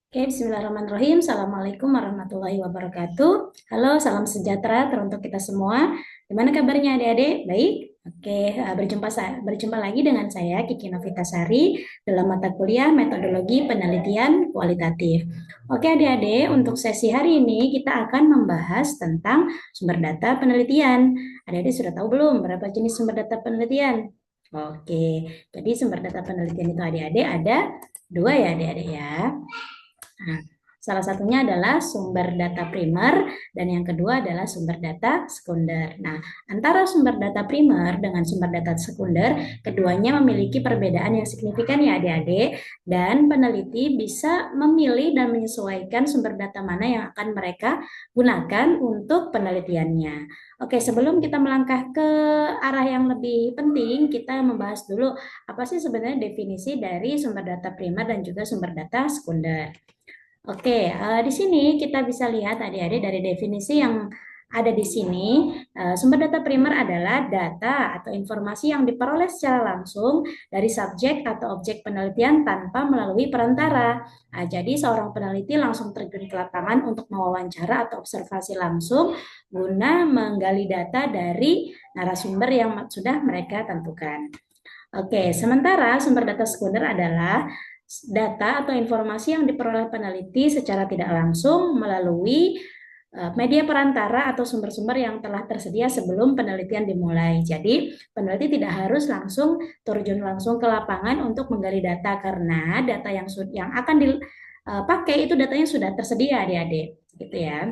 Oke, bismillahirrahmanirrahim. Assalamualaikum warahmatullahi wabarakatuh. Halo, salam sejahtera teruntuk kita semua. Gimana kabarnya adik-adik? Baik? Oke, berjumpa lagi dengan saya Kiki Novitasari dalam mata kuliah Metodologi Penelitian Kualitatif. Oke adik-adik, untuk sesi hari ini kita akan membahas tentang sumber data penelitian. Adik-adik sudah tahu belum berapa jenis sumber data penelitian? Oke, jadi sumber data penelitian itu adik-adik ada dua ya adik-adik ya. Nah, salah satunya adalah sumber data primer dan yang kedua adalah sumber data sekunder. Nah, antara sumber data primer dengan sumber data sekunder, keduanya memiliki perbedaan yang signifikan ya adik-adik, dan peneliti bisa memilih dan menyesuaikan sumber data mana yang akan mereka gunakan untuk penelitiannya. Oke, sebelum kita melangkah ke arah yang lebih penting, kita membahas dulu apa sih sebenarnya definisi dari sumber data primer dan juga sumber data sekunder. Oke, di sini kita bisa lihat adik-adik dari definisi yang ada di sini, sumber data primer adalah data atau informasi yang diperoleh secara langsung dari subjek atau objek penelitian tanpa melalui perantara. Nah, jadi seorang peneliti langsung terjun ke lapangan untuk mewawancara atau observasi langsung guna menggali data dari narasumber yang sudah mereka tentukan. Oke, sementara sumber data sekunder adalah data atau informasi yang diperoleh peneliti secara tidak langsung melalui media perantara atau sumber-sumber yang telah tersedia sebelum penelitian dimulai. Jadi, peneliti tidak harus langsung terjun langsung ke lapangan untuk menggali data karena data yang akan dipakai itu datanya sudah tersedia, adik-adik, gitu ya.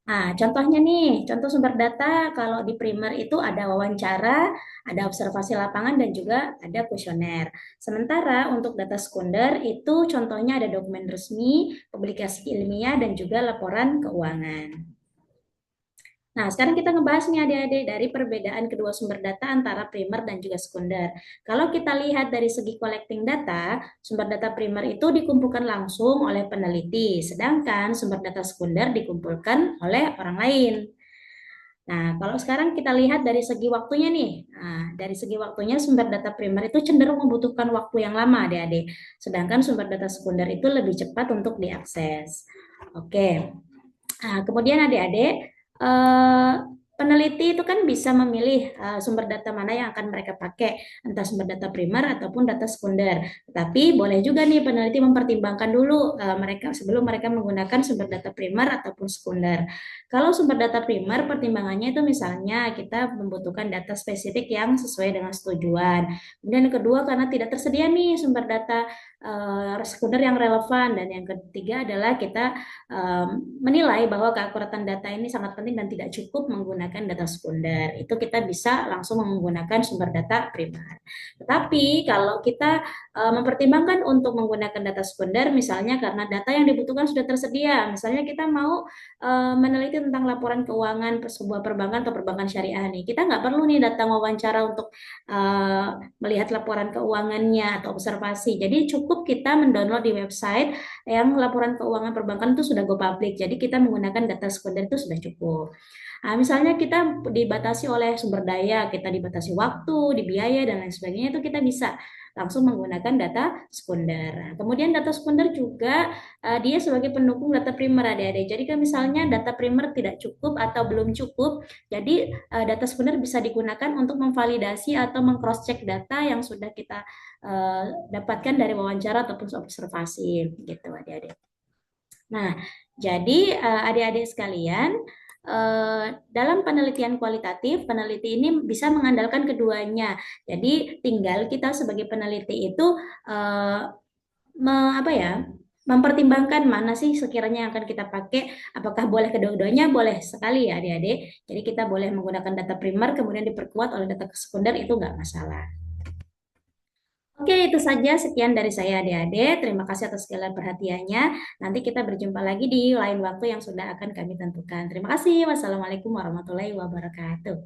Nah, contohnya nih, contoh sumber data kalau di primer itu ada wawancara, ada observasi lapangan, dan juga ada kuesioner. Sementara untuk data sekunder itu contohnya ada dokumen resmi, publikasi ilmiah, dan juga laporan keuangan. Nah, sekarang kita ngebahas nih adik-adik dari perbedaan kedua sumber data antara primer dan juga sekunder. Kalau kita lihat dari segi collecting data, sumber data primer itu dikumpulkan langsung oleh peneliti, sedangkan sumber data sekunder dikumpulkan oleh orang lain. Nah, kalau sekarang kita lihat dari segi waktunya nih, nah, dari segi waktunya sumber data primer itu cenderung membutuhkan waktu yang lama, adik-adik. Sedangkan sumber data sekunder itu lebih cepat untuk diakses. Oke, nah, kemudian adik-adik, eh, peneliti itu kan bisa memilih sumber data mana yang akan mereka pakai, entah sumber data primer ataupun data sekunder. Tapi boleh juga nih peneliti mempertimbangkan dulu mereka sebelum mereka menggunakan sumber data primer ataupun sekunder. Kalau sumber data primer, pertimbangannya itu misalnya kita membutuhkan data spesifik yang sesuai dengan tujuan. Kemudian yang kedua karena tidak tersedia nih sumber data sekunder yang relevan, dan yang ketiga adalah kita menilai bahwa keakuratan data ini sangat penting dan tidak cukup menggunakan data sekunder. Itu kita bisa langsung menggunakan sumber data primer. Tetapi kalau kita mempertimbangkan untuk menggunakan data sekunder, misalnya karena data yang dibutuhkan sudah tersedia, misalnya kita mau meneliti tentang laporan keuangan sebuah perbankan atau perbankan syariah nih, kita nggak perlu nih datang wawancara untuk melihat laporan keuangannya atau observasi. Jadi cukup kita mendownload di website yang laporan keuangan perbankan itu sudah go public. Jadi kita menggunakan data sekunder itu sudah cukup. Nah, misalnya kita dibatasi oleh sumber daya, kita dibatasi waktu, di biaya dan lain sebagainya, itu kita bisa langsung menggunakan data sekunder. Nah, kemudian data sekunder juga dia sebagai pendukung data primer, adik-adik. Jadi kan misalnya data primer tidak cukup atau belum cukup, jadi data sekunder bisa digunakan untuk memvalidasi atau mengcross check data yang sudah kita dapatkan dari wawancara ataupun observasi gitu adik-adik. Nah, jadi adik-adik sekalian, dalam penelitian kualitatif, peneliti ini bisa mengandalkan keduanya. Jadi tinggal kita sebagai peneliti itu eh, apa ya, mempertimbangkan mana sih sekiranya yang akan kita pakai. Apakah boleh kedua-duanya? Boleh sekali ya adik-adik. Jadi kita boleh menggunakan data primer kemudian diperkuat oleh data sekunder, itu nggak masalah. Oke, itu saja sekian dari saya adik-adik. Terima kasih atas segala perhatiannya. Nanti kita berjumpa lagi di lain waktu yang sudah akan kami tentukan. Terima kasih. Wassalamualaikum warahmatullahi wabarakatuh.